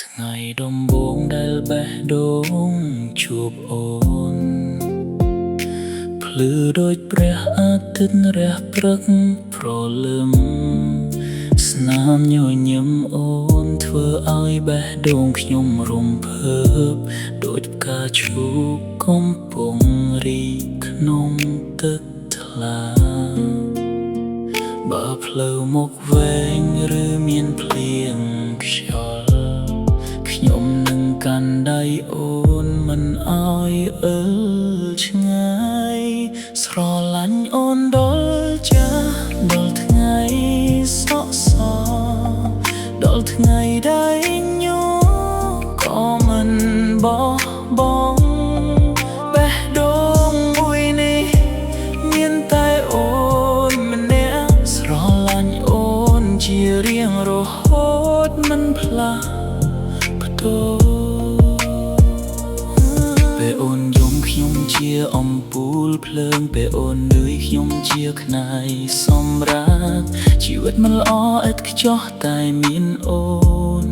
ថ្ងៃដំបូងដែលបេះដូងជួបអូនភ្លឺដូចព្រះអាទិត្យរះព្រឹកព្រលឹមស្នាមញញឹមអូនធ្វើឲ្យបេះដូងខ្ញុំរំភើបដូចផ្កាឈូកកំពុងរីកក្នុងទឹកថ្លាបើផ្លូវមកវែងឬមានភ្លៀងខ្យល់ខ្ញុំនឹងកាន់ដៃអូនមិនឲ្យអើលឆ្ងាយស្រឡាញ់អូនដល់ចាស់ដល់ថ្ងៃសក់សដល់ថ្ងៃដែលញ័រក៏មិនបោះបង់បេះដូងមួយនេះមានតែអូនម្នាក់ស្រឡាញ់អូនជារៀងរហូតមិនផ្លាស់ប្ដូរពេលអូនយំខ្ញុំជាអំពូលភ្លើងពេលអូននឿយខ្ញុំជាខ្នើយសម្រាប់ជីវិតមិនល្អឥតខ្ចោះតែមានអូន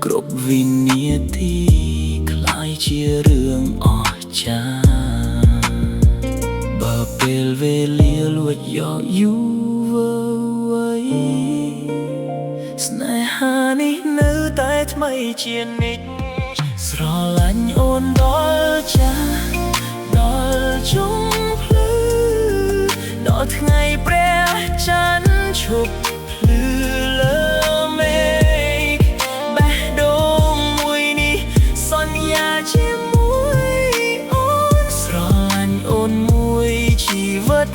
គ្រប់វិនាទីคล้ายជារឿងអស្ចារ្យបើពេលវេលាលួចយកយូរវ័យស្នេហានេះនៅតែថ្មីជានិច្ចស្រឡាញ់អូនដល់ចាស់ដល់ជុំភ្លឺដល់ថ្ងៃព្រះច័ន្ទឈប់ភ្លឺលើមេឃបេះដូងមួយនេះសន្យាជាមួយអូនស្រឡាញ់អូនមួយជីវិត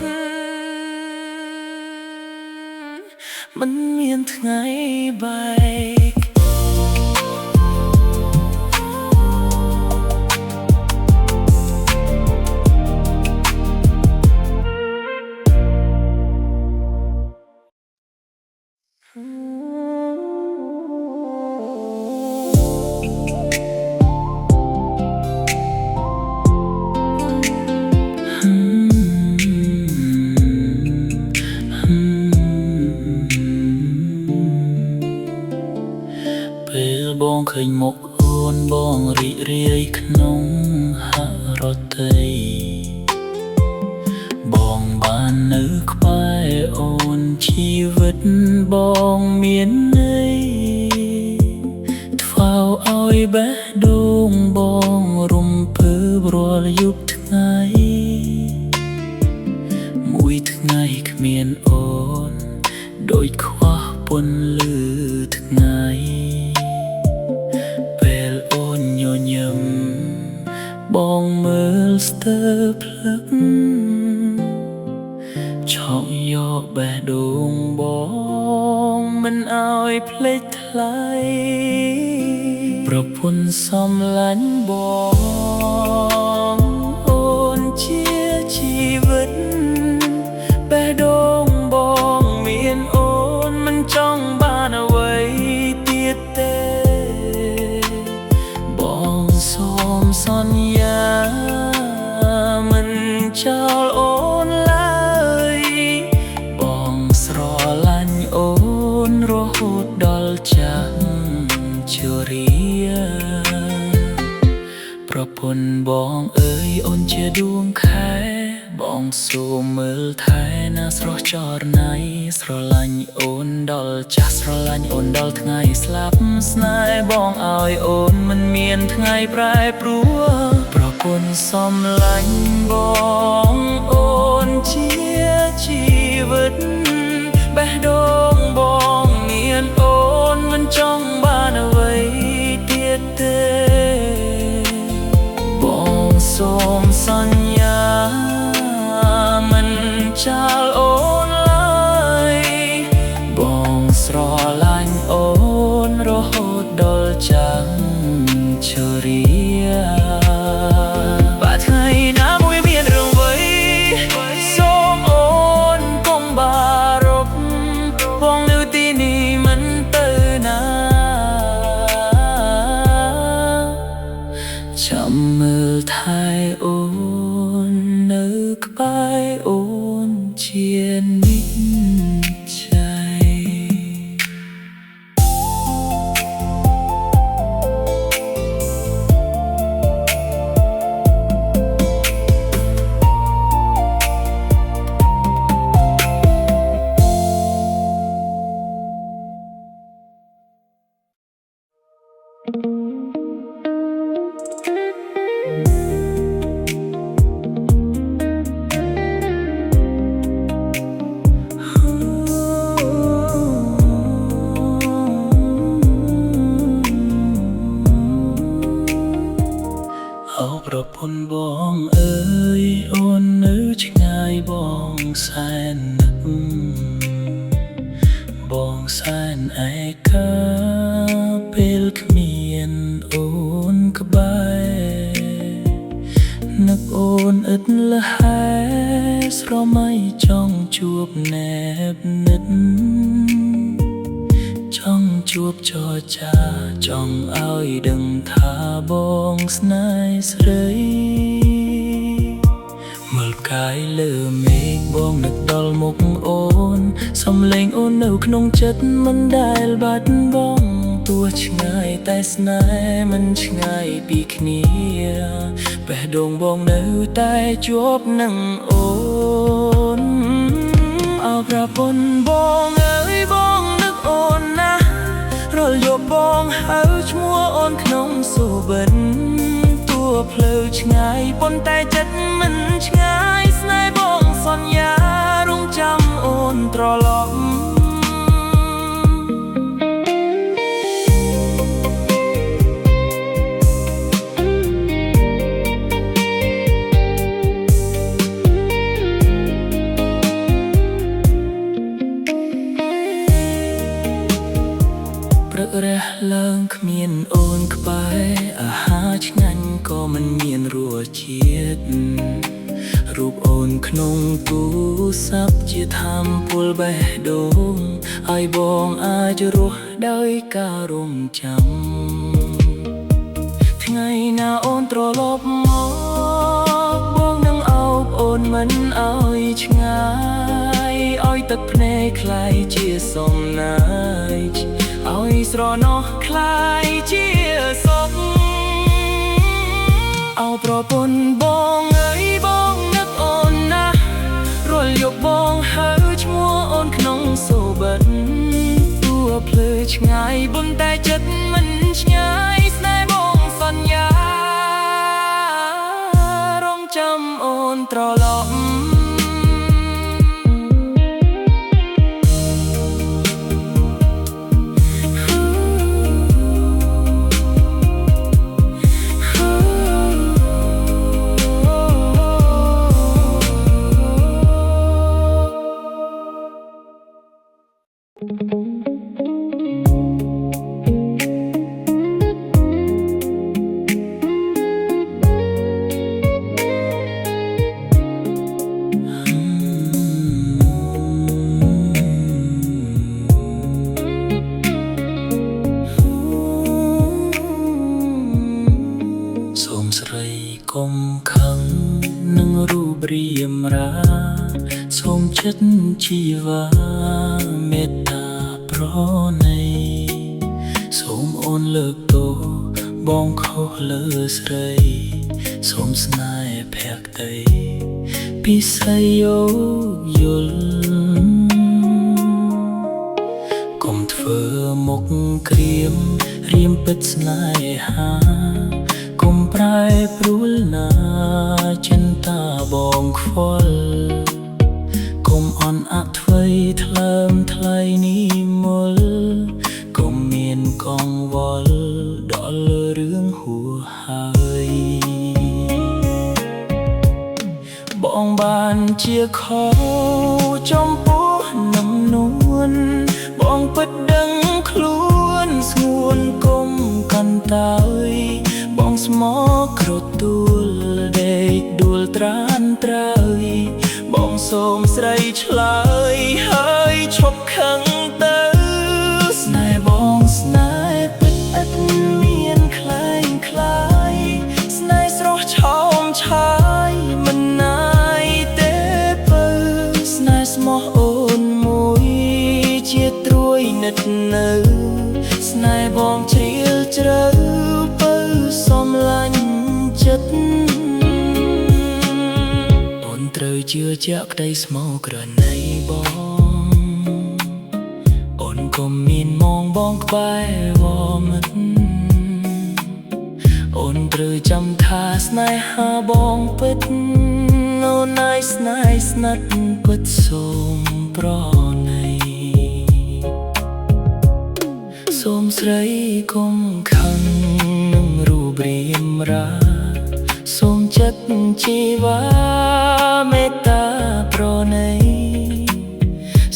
មិនមានថ្ងៃបែកពេលបងឃើញមុខអូនបងរីករាយក្នុងហរតីបងបាននៅក្បែរអូនជីវិតបងមានន័យធ្វើឲ្យបេះដូងបងរំភើបរាល់យប់ថ្ងៃមួយថ្ងៃគ្មានអូនដូចខ្វះពន្លឺថ្ងៃពេលអូនញញឹមបងមើលស្ទើរភ្លឹកឆក់យកបេះដូងបងមិនឲ្យភ្លេចថ្លៃប្រពន្ធសំឡាញ់បងអូនជាជីវិតបេះដូងបងមានអូនមិនចង់បានអ្វីទៀតទេបងសូមសន្យាមិនចោលអូនឡើយបងស្រឡាញ់អូនរហូតដល់ចាស់ជរាប្រពន្ធបងអើយអូនជាដួងខែបងសូមមើលថែណាស្រស់ចរណៃស្រឡាញ់អូនដល់ចាស់ស្រឡាញ់អូនដល់ថ្ងៃស្លាប់ស្នេហ៍បងឲ្យអូនមិនមានថ្ងៃប្រែប្រួលប្រពន្ធសំឡាញ់បងអូនជាជីវិតបេះដូងបងមានអូនមិនចង់បានអ្វីទៀតទេបងសូមសន្យាមិនចោលអូនឡើយបងស្រឡាញ់អូនរហូតដល់ចាំជរាបើថ្ងៃណាមួយមានរឿងអ្វីសូមអូនកុំបារម្ភបងនៅទីនេះមិនទៅណាចាំមើលថែអូននៅក្បែរអូនជា แนบนิดจ้องជួបចរចាចង់ឲ្យដឹងថាបងស្នេហ៍ស្រីមើលផ្កាយលើមេឃបងនឹកដល់មុខអូនសំឡេងអូននៅក្នុងចិត្តមិនដែលបាត់បង់ទោះឆ្ងាយតែស្នេហ៍មិនឆ្ងាយពីគ្នាបេះដូងបងនៅតែជាប់នឹងអូនអោប្រពន្ធបងអើយបងនឹកអូនណាស់រលយប់បងហៅឈ្មោះអូនក្នុងសូបិនតួផ្លូវឆ្ងាយប៉ុន្តែចិត្តមិនឆ្ងាយស្នេហ៍បងសន្យារងចាំអូនត្រឡប់ព្រឹករះឡើងគ្មានអូនក្បែរអាហារឆ្ងាញ់ក៏មិនមានរសជាតិរូបអូនក្នុងទូរស័ព្ទជាថាមពលបេះដូងឲ្យបងអាចរស់ដោយការរងចាំថ្ងៃណាអូនត្រឡប់មកបងនឹងអោបអូនមិនឲ្យឆ្ងាយឲ្យទឹកភ្នែកคล้ายជាសំណាយឲ្យស្រណោះคล้ายជាសុខអោប្រពន្ធបងអើយបងនឹកអូនណាស់រលយប់បងហៅឈ្មោះអូនក្នុងសូបិនតួភ្លឺឆ្ងាយប៉ុន្តែចិត្តមិនឆ្ងាយស្នេហ៍បងសន្យារងចាំអូនត្រឡប់កុំខឹងនឹងរូបរាមរាសូមចិត្តជីវាមេត្តាប្រណីសូមអូនលើកទោសបងខុសលើស្រីសូមស្នេហ៍ភក្តីពិស័យយោគយល់កុំធ្វើមុខក្រៀមរៀមពិតស្នេហាកុំប្រែប្រួលណាចិន្តាបងខ្វល់កុំអន់អធ្វ័យថ្លើមថ្លៃនេះមលកុំមានកង្វល់ដល់រឿងហួសហើយបងបានជាខុសចំពោះនឹងនួនបងពិតដឹងខ្លួនស្ងួនកុំកាន់តើយបងស្មោកក្រទួលដេកដួលត្រានត្រើយបងសូមស្រីឆ្លើយហើយឈប់ខឹងទៅស្នេហ៍បងស្នេហ៍ពិតឥតមានខ្លែងខ្លាយស្នេហ៍ស្រស់ឆោមឆាយមិនណាយទេបើស្នេហ៍ស្មោះអូនមួយជាត្រួយនិតនៅស្នេហ៍បងជ្រាលជ្រៅសំឡាញ់ចិត្តអូនត្រូវជឿជាក់ក្តីស្មោកក្រណីបងអូនកុំមានមងបងក្បែរវមិត្តអូនត្រូវចាំថាស្នេហាបងពិតអូនឯស្នេហ៍ស្និទ្ធពិតសូមប្រណីសូមស្រីកុំខឹងនឹងរូបរាមរាសូមចិត្តជីវាមេត្តាប្រណី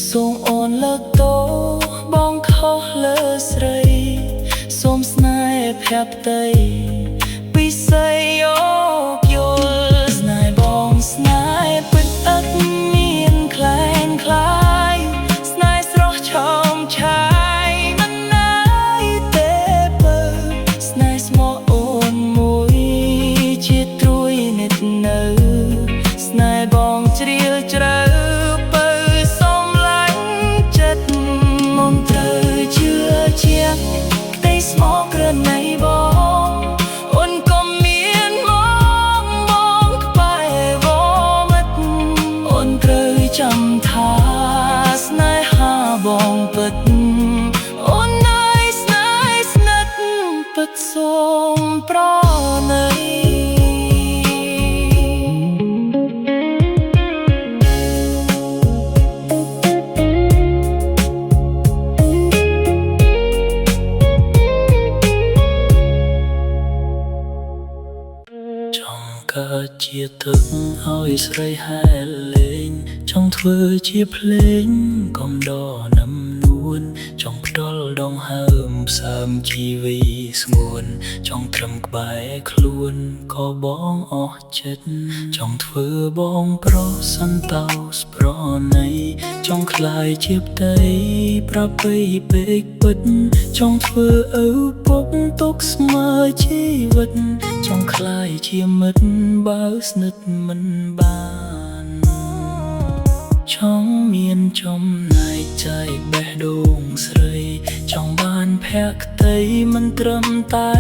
សូមអូនលើកទោសបងខុសលើស្រីសូមស្នេហ៍ភក្តីពិស័យយោគយល់ស្នេហ៍បងស្នេហ៍ពិតឥតមានខ្លែងខ្លា ជាទឹកឲ្យស្រីហែលលេងចង់ធ្វើជាភ្លេងកំដរណាំនួនចង់ផ្ដល់ដងហើមផ្សើមជីវីស្ងួនចង់ត្រឹមក្បែរខ្លួនក៏បងអស់ចិត្តចង់ធ្វើបងប្រុសសន្តោសប្រណីចង់ក្លាយជាផ្ទៃប្រពៃពេកពិតចង់ធ្វើឪពុកទុកស្មើជីវិតចង់ក្លាយជាមិត្តបើស្និទ្ធមិនបានចង់មានចំណែកใจបេះដូងស្រីចង់បានភក្តីមិនត្រឹមតែ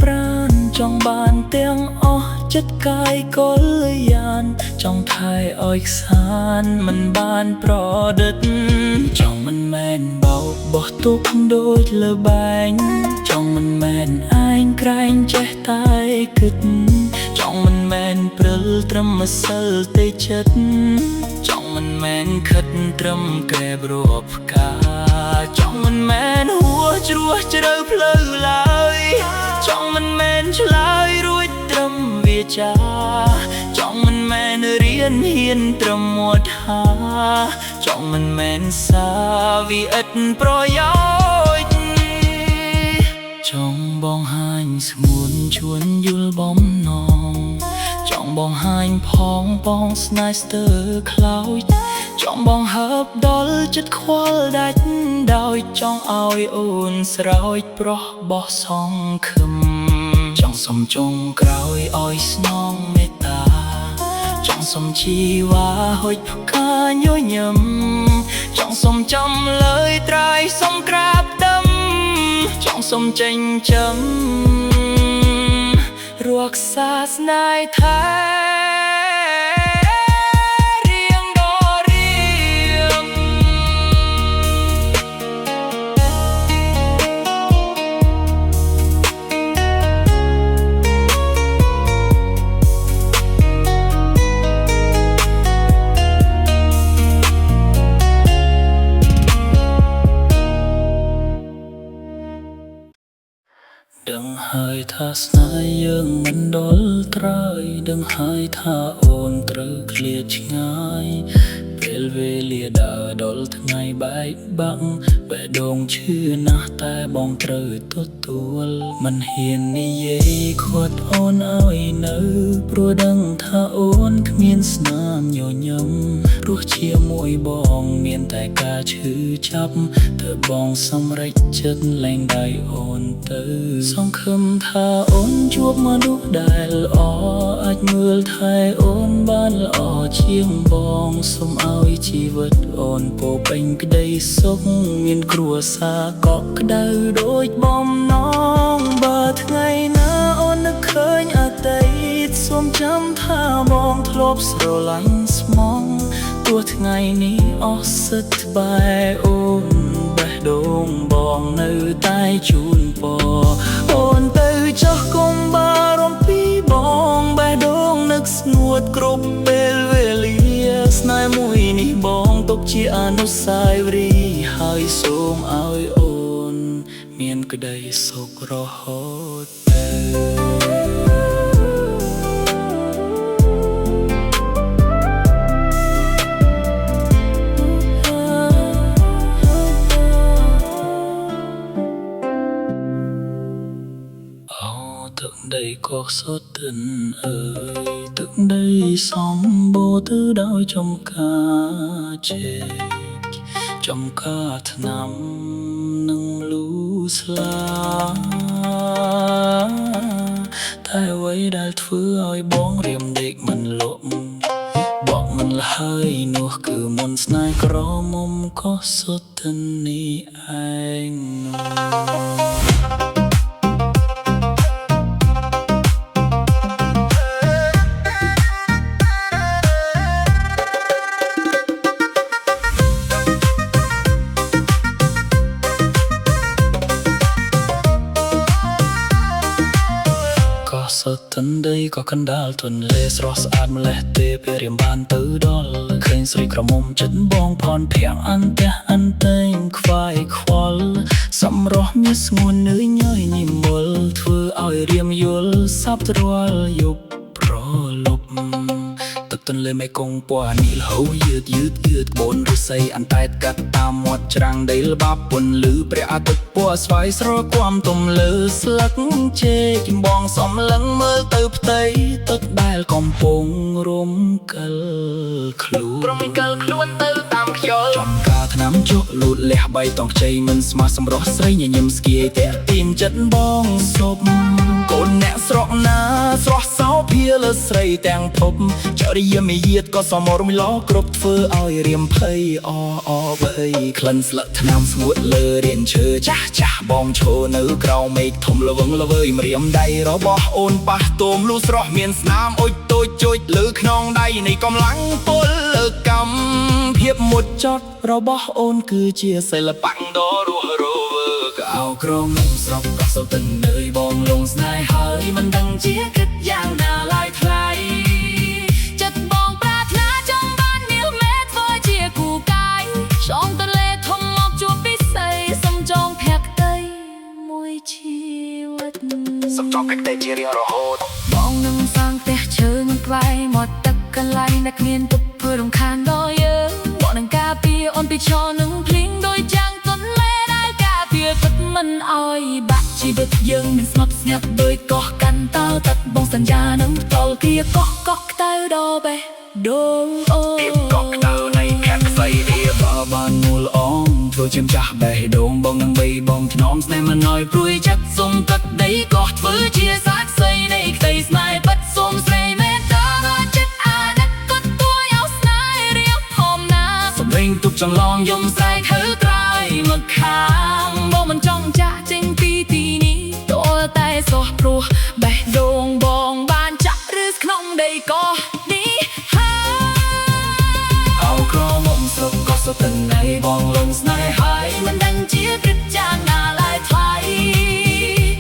ប្រាណចង់បានទាំងអស់ចិត្តកាយកលយានចង់ថែឲ្យខ្សានមិនបានប្រឌិតចង់មិនមែនបោកបោះទុកដូចលើបែងចង់មិនមែនឯងក្រែងចេះតែគិតចង់មិនមែនព្រិលត្រឹមម្សិលទេចិត្តចង់មិនមែនខិតត្រឹមក្រែបរាប់ផ្កាចង់មិនមែនហួសជ្រោះជ្រៅផ្លូវឡើយចង់មិនមែនឆ្លើយរួចត្រឹមវាចាចង់មិនមែនរៀនហ៊ានត្រឹមមាត់ហាចង់មិនមែនសាវាឥតប្រយោជន៍ចង់បងហាញស្ងួនជួនយល់បំណងចង់បងហាញផងបងស្នេហ៍ស្ទើរខ្លោចចង់បងហើបដល់ចិត្តខ្វល់ដាច់ដោយចង់ឲ្យអូនស្រោចប្រោះបោះសងខឹមចង់សុំចុងក្រោយឲ្យស្នងមេត្តាចង់សុំជីវ៉ាហុចផ្កាញញឹមចង់សុំចំលើយត្រើយសុំក្រាបទឹមចង់សុំចេញចាំរក្សាស្នេហ៍ថែរៀងដរៀងដឹងហើយថាស្នេហ៍យើងមិនដល់ត្រើយដឹងហើយថាអូនត្រូវឃ្លាតឆ្ងាយពេលវេលាដើរដល់ថ្ងៃបែកបាក់បេះដូងឈឺណាស់តែបងត្រូវទទួលមិនហ៊ាននិយាយខាត់អូនឲ្យនៅព្រោះដឹងថាអូនគ្មានស្នាមញញឹមព្រោះជាមួយបងមានតែការឈឺចាប់ទើបបងសម្រេចចិត្តលែងដៃអូនទៅសង្ឃឹមថាអូនជួបមនុស្សដែលល្អអាចមើលថែអូនបានល្អជាងបងសូមឲ្យជីវិតអូនពោពេញក្តីសុខមានគ្រួសារកក់ក្ដៅដូចបំណងបើថ្ងៃណាអូននឹកឃើញអតីតសូមចាំថាបងធ្លាប់ស្រឡាញ់ស្មងទោះថ្ងៃនេះអស់សិទ្ធិបែអូនបេះដូងបងនៅតែជូនពរអូនទៅចុះកុំបារម្ភពីបងបេះដូងនឹកស្ងួតគ្រប់ពេលវេលាស្នេហ៍មួយនេះបងទុកជាអនុស្សាវរីយ៍ហើយសូមឲ្យអូនមានក្តីសុខរហូតទឹកដីកកសុទ្ធិនអើយទឹកដីសម្បូរទៅដោយចំការជែកចំការថ្នាំនិងលូស្លាតែអ្វីដែលធ្វើឲ្យបងរៀមដេកមិនលក់បកមិនលហើយនោះគឺមុនស្នេហ៍ក្រមុំកកសុទ្ធិននេះឯងសុទ្ធិនដីក៏កណ្ដាលទន្លេស្រស់ស្អាតម្លេះទេពេលរៀមបានទៅដល់ឃើញស្រីក្រមុំចិត្តបងផនភាំងអន្ទះអន្តែងខ្វាយខ្វល់សម្រស់មានស្ងួននឿយញយញិមលធ្វើឲ្យរៀមយល់សាប់រាល់យប់ប្រលប់ ទន្លេមេគង្គពណ៌នីលហូរយឺតបនឫស្សីអន្តែតកាត់តាមមាត់ច្រាំងដីល្បាប់ពន្លឺព្រះអាទិត្យពណ៌ស្វាយស្រគំទំលើស្លឹកចេកចម្បងសំឡឹងមើលទៅផ្ទៃទឹកដែលកំពុងរំកិលខ្លួនប្រមិកិលខ្លួនទៅតាមខ្យល់ចំការថ្នាំជក់លូតលះបៃតងខ្ចីមិនស្មាស់សម្រស់ស្រីញញឹមស្គីតែទីមចិត្តបងសពកូនអ្នកស្រកណាស្រស់សោភាលើស្រីទាំងភពចរិយាមាយាទក៏សមរមិឡគ្រប់ធ្វើឲ្យរៀមភ័យអភ័យក្លិនស្លឹកថ្នាំស្ងួតលើរៀនឈើចាស់បងឈរនៅក្រោមមេឃធំល្វឹងល្វើយម្រាមដៃរបស់អូនប៉ះទមលូស្រស់មានស្នាមអុចតូចជួយលើខ្នងដៃនៃកម្លាំងពលកម្មភាពមុតចត់របស់អូនគឺជាសិល្បៈដ៏រស់រវើកអោក្រងនឹងស្របក៏សូវទៅនើយបងលងស្នេហ៍ហើយមិនដឹងជាគិតយ៉ាងណាឡើយថ្លៃចិត្តបងប្រាថ្នាចង់បាននាលមេធ្វើជាគូកាយចង់ទៅលេធំមកជួបពិសីសំចងភក្តីមួយជីវិតសំចងភក្តីជារៀងរហូតបងនឹងសាងផ្ទះឈើមិនក្បែរមាត់ទឹកកន្លែងដែលគ្មានទុកធ្វើរំខានដល់យើងបងនឹងការពារអូនពីឈរនឹងភ្លៀងដោយចាំងទន្លេដែលការពារទឹកមិនអោយបាក់ជីវិតយើងមិនស្ងប់ស្ងាត់ដោយកោះកាន់តើទឹកបងសន្យានឹងតល់គៀកោះក្តៅដល់បេះដូងអូកោះក្តៅនៃភក្តីអៀបបានមូលអងធ្វើជាម្ចាស់បេះដូងបងនឹងបីបងធ្នមស្នេហ៍មិនអោយព្រួយចិត្តសុំទឹកដីកោះធ្វើជាសាក្សីនៃក្តីស្នេហ៍ពិតសុំស្រីមេត្តាចិត្តអាណិតក៏ទួយឲ្យស្នេហ៍រៀបហមណាសម្លេងទុកចង្លងយំស្រែកហៅត្រើយមកខាងបងមិនចង់ចាក់ចេញពីទីនេះតើតែសោះព្រោះបេះដូងបងបានចាក់ឬក្នុងដីកោះនេះហើយអោក្រមុំសុខក៏សុខទៅណៃបងលងស្នេហ៍ហើយមិនដឹងជាព្រឹកចាងណាឡើយថ្លៃ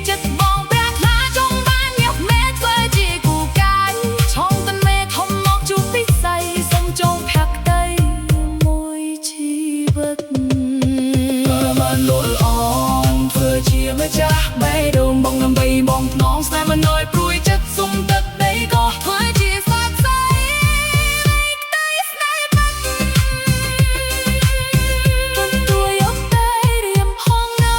ចិត្តបងប្រាថ្នាចង់បានញាប់មេធ្វើជាគូកាយឆងតមេធំមកជួបពិសីសុំចងភក្តីមួយជីវិតបានលល់អងធ្វើជាម្ចាស់បេះដូងបងដើម្បីបងភ្នងស្នេហ៍មិនអោយព្រួយចិត្តសុំទឹកដីក៏ធ្វើជាសាក្សីនៃក្តីស្នេហ៍ពិតទន្ទួយយកតែរៀមផងណា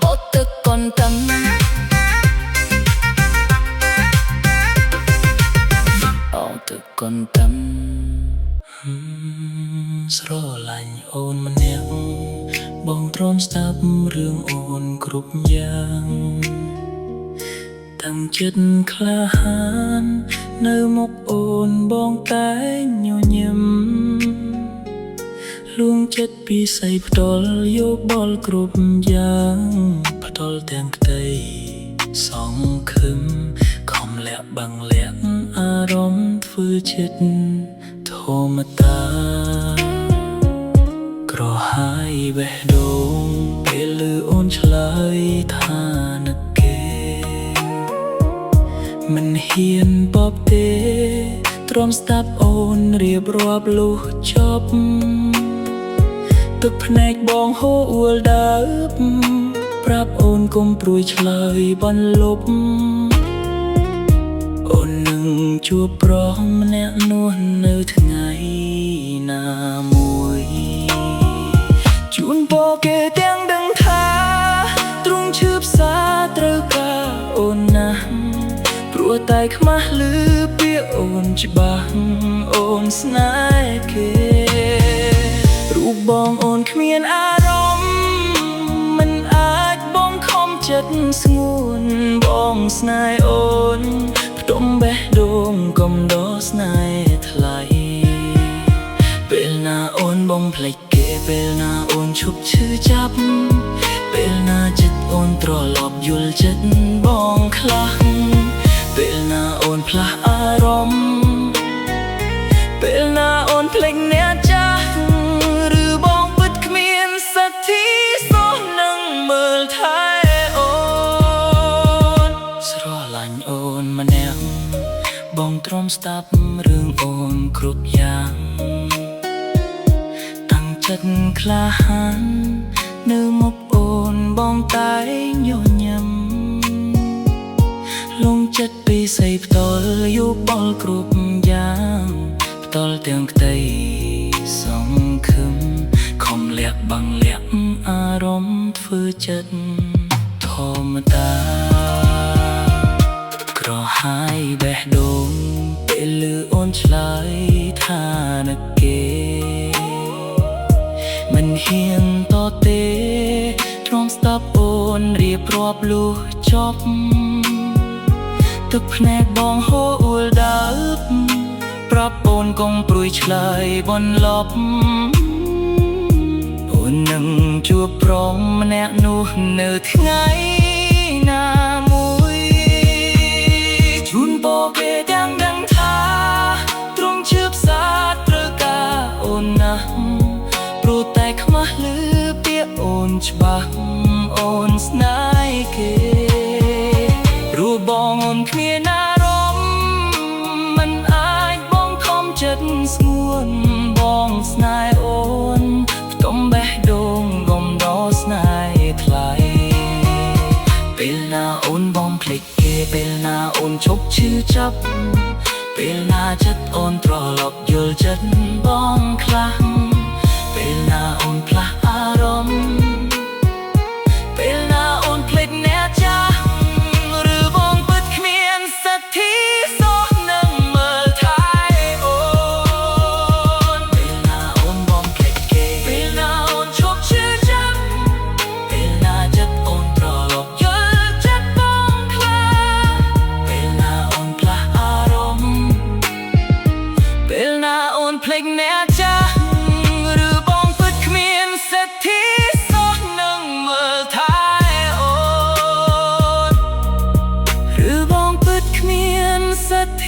បត់ទឹកកូនតឹងអោទឹកកូនតឹងស្រឡាញ់អូនម្នាក់បងទ្រាំស្ដាប់រឿងអូនគ្រប់យ៉ាងតាំងចិត្តក្លាហាននៅមុខអូនបងតែញញឹមលួងចិត្តពីស័យផ្ទាល់យកបល់គ្រប់យ៉ាងផ្ទាល់ទាំងក្តីសង្ឃឹមខំលាក់បាំងលាក់អារម្មណ៍ធ្វើចិត្តធម្មតាក្រហាយបេះដូងពេលឮអូនឆ្លើយថានឹកគេមិនហ៊ានបបទេទ្រាំស្ដាប់អូនរៀបរាប់លុះចប់ទឹកភ្នែកបងហូរអួលដើបប្រាប់អូនកុំព្រួយឆ្លើយបន្លប់អូននឹងជួបប្រុសម្នាក់នោះនៅថ្ងៃណាមួយជួនពរគេទាំងដឹងថាទ្រង់ឈឺផ្សាត្រូវការអូនណាស់ព្រោះតែខ្មាស់ឮពាក្យអូនច្បាស់អូនស្នេហ៍គេរូបបងអូនគ្មានអារម្មណ៍មិនអាចបងខំចិត្តស្ងួនបងស្នេហ៍អូនផ្ទុំបេះដូងកុំដោស្នេហ៍ថ្លៃពេលណាអូនបងភ្លេចគេពេលណាអូនឈប់ឈឺចាប់ពេលណាចិត្តអូនត្រឡប់យល់ចិត្តបងខ្លះពេលណាអូនផ្លាស់អារម្មណ៍ពេលណាអូនភ្លេចអ្នកចាស់ឬបងពិតគ្មានសទ្ធាសោះនឹងមើលថែអូនស្រឡាញ់អូនម្នាក់បងទ្រាំស្ដាប់រឿងអូនគ្រប់យ៉ាងចិត្តក្លាហាននៅមុខអូនបងតែញញឹមលងចិត្តពីស័យ ធ្វើចិត្តធម្មតាក្រហាយបេះដូងពេលលឺអូនឆ្លើយថានឹកគេមិនហ៊ានតទេទ្រាំស្ដាប់អូនរៀបរាប់លុះចប់ទឹកភ្នែកបងហូរអួលដើបប្រាប់អូនកុំព្រួយឆ្លើយបន្លប់អូននឹងជួបព្រមម្នាក់នោះនៅថ្ងៃណាមួយជូនពរគេទាំងដឹងថាទ្រង់ជឿផ្សាត្រូវការអូនណាស់ព្រោះតែខ្មាស់លឺពាក្យអូនច្បាស់អូនស្នេហ៍គេព្រោះបងអូនគ្មានអារម្មណ៍មិនអាចបងខំចិត្តស្ងួនបងស្នេហ៍អូនផ្ទំបេះដូងកុំរស្នេហ៍ថ្លៃពេលណាអូនបងភ្លេចគេពេលណាអូនឈប់ឈឺចាប់ពេលណាចិត្តអូនត្រឡប់យល់ចិត្តបងខ្លះពេលណាអូនផ្លាស់អារម្មណ៍ពេលណាអូនភ្លេចអ្នកចាស់ឬបងពិតគ្មានសទ្ធីសោះនឹងមើលថែអូនពេលណាអូនបងភ្លេចគេពេលណាអូនឈប់ឈឺចាប់ពេលណាចិត្តអូនត្រឡប់យល់ចិត្តបងខ្លះពេលណាអូនផ្លាស់អារម្មណ៍ពេលណាអូនភ្លេចអ្នកចាស់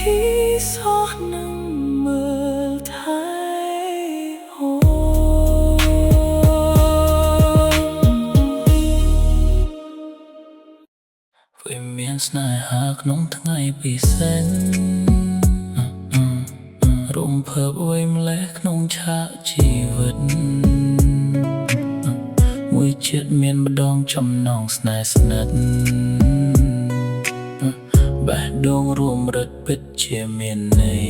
ที่สอนนั่งมือไทยโอ้วิเมียนสนายหากน้องทั้งไงปีเส้นรวมเพิ่มไว้เมล็ดน้องชาชีวิตมวยเจ็ดเมียนบดองจำนองสนายสนัดบេះដូងរួមរត់ពិតជាមានន័យ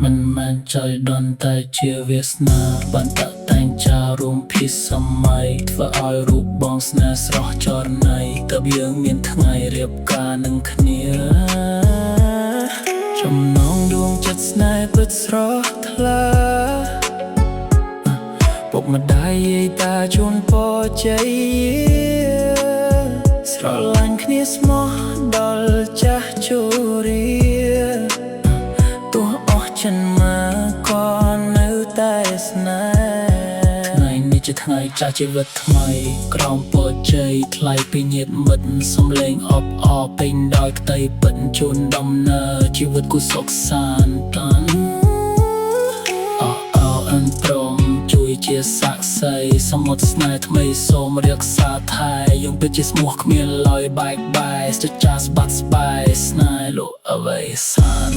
មិនមែនចៃដន្យតែជាវាសនាបន្តតែងចារួមភិសម័យធ្វើឲ្យរូបបងស្នេហ៍ស្រស់ចរណៃតើយើងមានថ្ងៃរៀបការនឹងគ្នាចំណងដួងចិត្តស្នេហ៍ពិតស្រស់ថ្លាពុកម្ដាយយាយតាជូនពរជ័យស្រឡាញ់គ្នាស្មោះដល់ចាស់ជរាទោះអស់ចិនមកក៏នៅតែស្នេហ៍ថ្ងៃនេះជាថ្ងៃចាស់ជីវិតថ្មីក្រោមពរជ័យថ្លៃពីញាតិមិត្តសំឡេងអបអរពេញដោយក្តីពិតជូនដំណើរជីវិតគូសុខសាន្តអនព្រមជួយជាសាក្សីសមុទ្រស្នេហ៍ថ្មីសូមរក្សាថែយើងពិតជាស្មោះគ្មានឡើយបែកបែកស្ទើរចាស់ស្បាត់ស្បាយស្នេហ៍លោកអ្វីសាន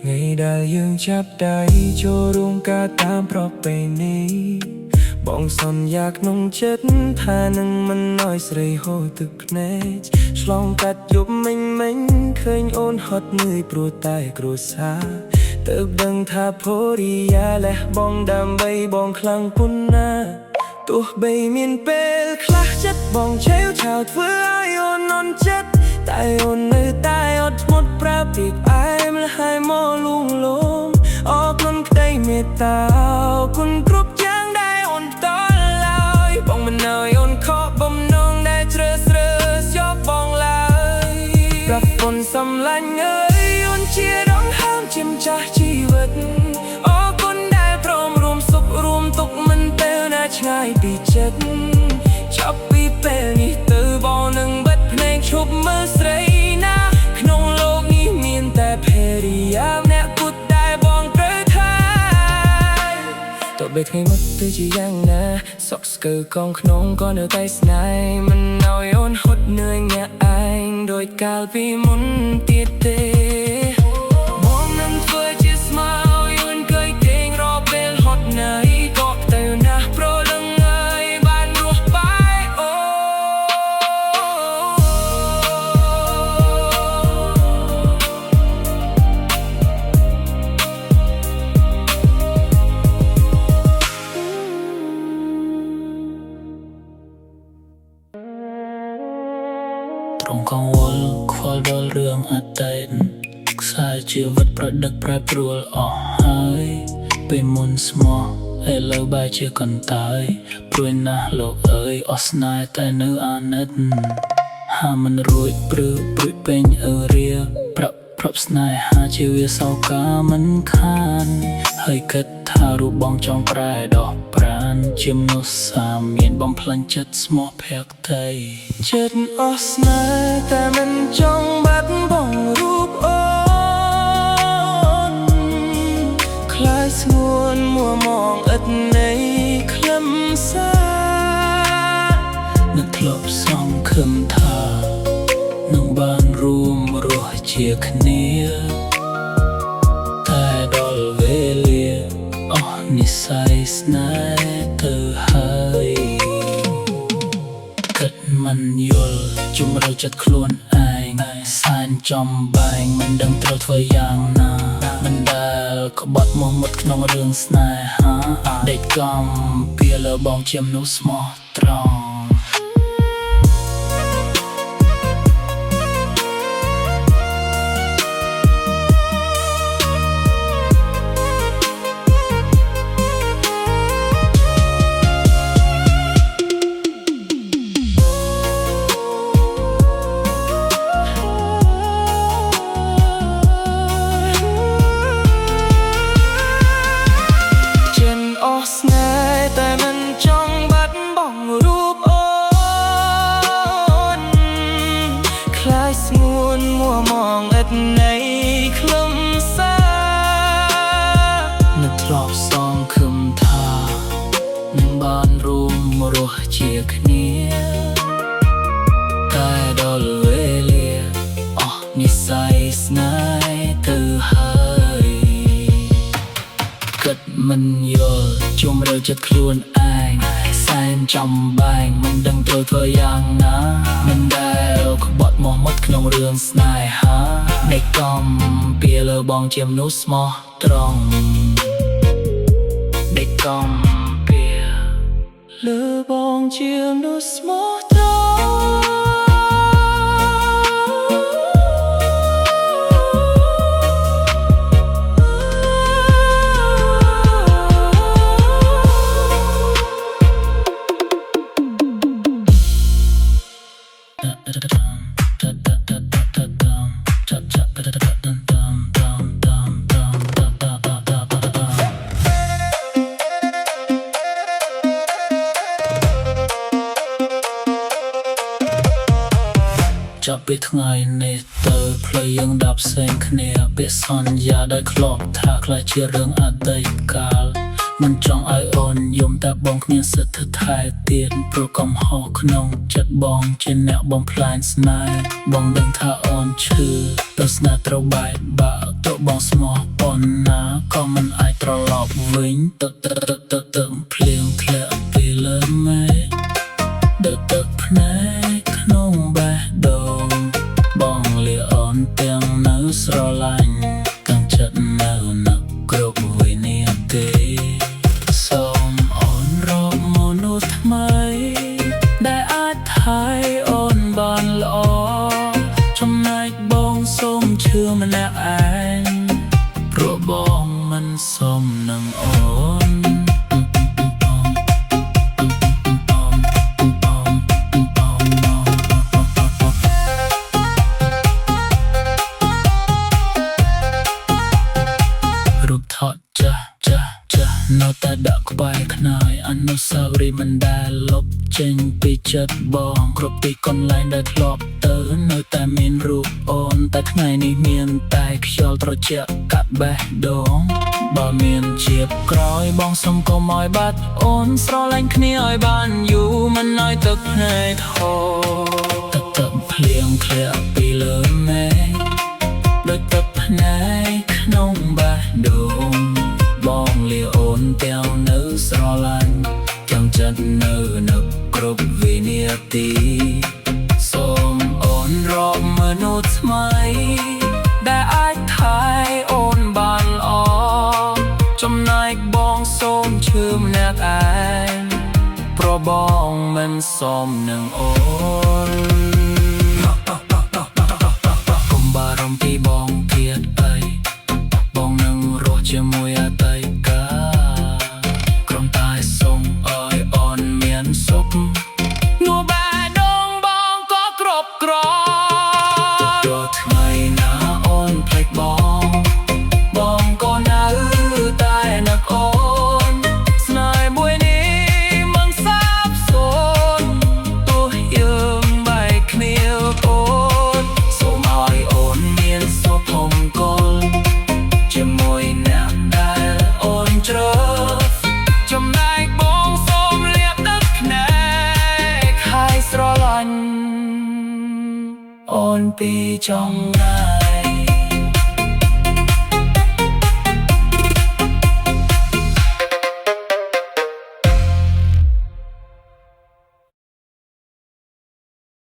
ថ្ងៃដែលយើងចាប់ដៃចូលរួមការតាមប្រពៃណីបងសន្យាក្នុងចិត្តថានឹងមិនឲ្យស្រីហូរទឹកភ្នែកឆ្លងកាត់យប់មិញឃើញអូនហត់នឿយព្រោះតែគ្រួសារទើបដឹងថាភរិយាលះបងដើម្បីបងខ្លាំងពុនណាទោះបីមានពេលខ្លះចិត្តបងឆេវឆាវធ្វើឲ្យអូននន់ចិត្តតែអូននៅតែអត់ធ្មត់ប្រាប់ពីផ្អែមលហើយមកលួងលោមអរគុណក្តីមេត្តាអរគុណគ្រប់យ៉ាងដែលអូនតឡើយបងមិនអើយអូនខកបំណងដែលជ្រើសរើសយកបងឡើយប្រពន្ធសំឡាញ់អើយអូនជាដងហើមជាម្ចាស់ជីវិតអរគុណដែលព្រមរួមសុខរួមទុក្ខមិនពេលណាឆ្ងាយពីចិត្តចាប់ពីពេលនេះទៅបងនឹងបិទភ្នែកឈប់មើលស្រីណាក្នុងលោកនេះមានតែភរិយាម្នាក់គត់ដែលបងត្រូវថែ បីថ្ងៃមុខទៅជាយ៉ាងណាសក់ស្កើកងក្នុងក៏នៅតែស្នេហ៍មិនឲ្យអូនហត់នឿយញាក់ឯងដោយកាលពីមុនទៀតទេបងនឹងធ្វើជាស្មៅយូនគេយគេងរកពេលហត់នឿយក៏ទៅណាស់ប្រលឹងអើយបានរស់បាយអូត្រង់កង្វល់ខ្វល់ដល់រឿងអតីតខ្សែជីវិតប្រដឹកប្រែប្រួលអស់ហើយពេលមុនស្មោះឥឡូវបែរជាកន្តើយព្រួយណាស់លោកអើយអស់ស្នេហ៍តែនៅអាណិតហាមិនរួចព្រឺព្រួយពេញអើរាប្រាប់ស្នេហាជាវាសោកាមិនខានហើយគិតថារូបបងចង់ប្រែដោះប្រានជាមនុស្សសាមានបំផ្លាញចិត្តស្មោះភក្តីចិត្តអស់ស្នេហ៍តែមិនចង់បាត់បង់រូបអូនខ្លាចស្ងួនមួមងឥតន័យខ្លឹមសារនឹងធ្លាប់សង្ឃឹមថានឹងបានរួមរស់ជាគ្នាតែដល់វេលាអស់និស្ស័យស្នេហ៍ទៅហើយគិតមិនយល់ជម្រៅចិត្តខ្លួនឯងសែនចំបែងមិនដឹងត្រូវធ្វើយ៉ាងណាមិនដែលក្បត់មកមុតក្នុងរឿងស្នេហាដេកកំពីលើបងជាមនុស្សស្មោះត្រង់ស្នេហ៍តែមិនចង់បាត់បង់រូបអូនខ្លាចស្ងួនមួមងឥតន័យខ្លឹមសារនឹកធ្លាប់សងឃឹមថានឹងបានរួមរស់ជាគ្នាតែដល់វេលាអស់និស្ស័យស្នេហ៍ទៅហើយគិតមិនយល់ជុំរើចិត្តខ្លួនឯងសែនចំបែងមិនដឹងត្រូវធ្វើយ៉ាងណាមិនដែលក្បត់មកមុតក្នុងរឿងស្នេហាដេកកំពីលើបងជាមនុស្សស្មោះត្រង់ដេកកំពីលើបងជាមនុស្សស្មោះត្រង់ចាប់ពីថ្ងៃនេះទៅផ្លូវយើងដាប់ផ្សេងគ្នាពាក្យសន្យាដោយធ្លាប់ថាខ្លះជារឿងអតីតកាលមិនចង់ឲ្យអូនយំតែបងគ្មានសិទ្ធិថែទៀតព្រោះកំហុសក្នុងចិត្តបងជាអ្នកបំផ្លាញស្នេហ៍បងដឹងថាអូនឈឺទៅស្នេហ៍ត្រូវបែកបាក់ទៅបងស្មោះប៉ុណ្ណាក៏មិនអាចត្រឡប់វិញទៅភ្លៀងធ្លាក់ពីលើមេឃទឹកភ្នែកក្នុងបេះដូងបងលាអូនទាំងនៅស្រឡាញ់ទាំងចិត្តនៅនឹកគ្រប់វិនាទីសូមអូនរកមនុស្សថ្មីដែលអាចថែអូនបានល្អចំណែកបងសូមឈឺម្នាក់ឯងព្រោះបងមិនសមនឹងអូននៅតែដាក់ក្បែរខ្នើយអនុស្សាវរីយ៍មិនដែលលុបចេញពីចិត្តបងគ្រប់ទីកន្លែងដែលធ្លាប់ទៅនៅតែមានរូបអូនតែថ្ងៃនេះមានតែខ្យល់ត្រជាក់កាត់បេះដូងប បើមានជាបក្រោយបងសុំកុំឲ្យបាត់អូនស្រឡាញ់គ្នាឲ្យបានយូរមិនឲ្យទឹកភ្នែកហូរទឹកភ្លៀងធ្លាក់ពីលើមេឃដូចទឹកភ្នែកក្នុងបេះដូងបងលាអូនទាំងនៅស្រឡាញ់ទាំងចិត្តនៅនឹកគ្រប់វិនាទីសូមអូនរកមនុស្សថ្មីដែលអាចថែអូនបានល្អចំណែកបងសូមឈឺម្នាក់ឯងព្រោះបងមិនសមនឹងអូនកុំបារម្ភពីបងទៀតអីបងនឹងរស់ជាមួយអតីតកាលក្រុមតែសូមឲ្យអូនមានសុខនោះបេះដូងបងក៏គ្រប់គ្រាន់ទោះថ្ងៃណាអូនភ្លេចបងក៏នៅតែនឹកអូនស្នេហ៍មួយនេះមិនសាបសូន្យទោះយើងបែកគ្នាអូនសូមឲ្យអូនមានសុខធំគល់ជាមួយអ្នកដែលអូនជ្រើសចំណែកបងសូមលាបទឹកភ្នែកហើយស្រឡាញ់អូនពីចុងណា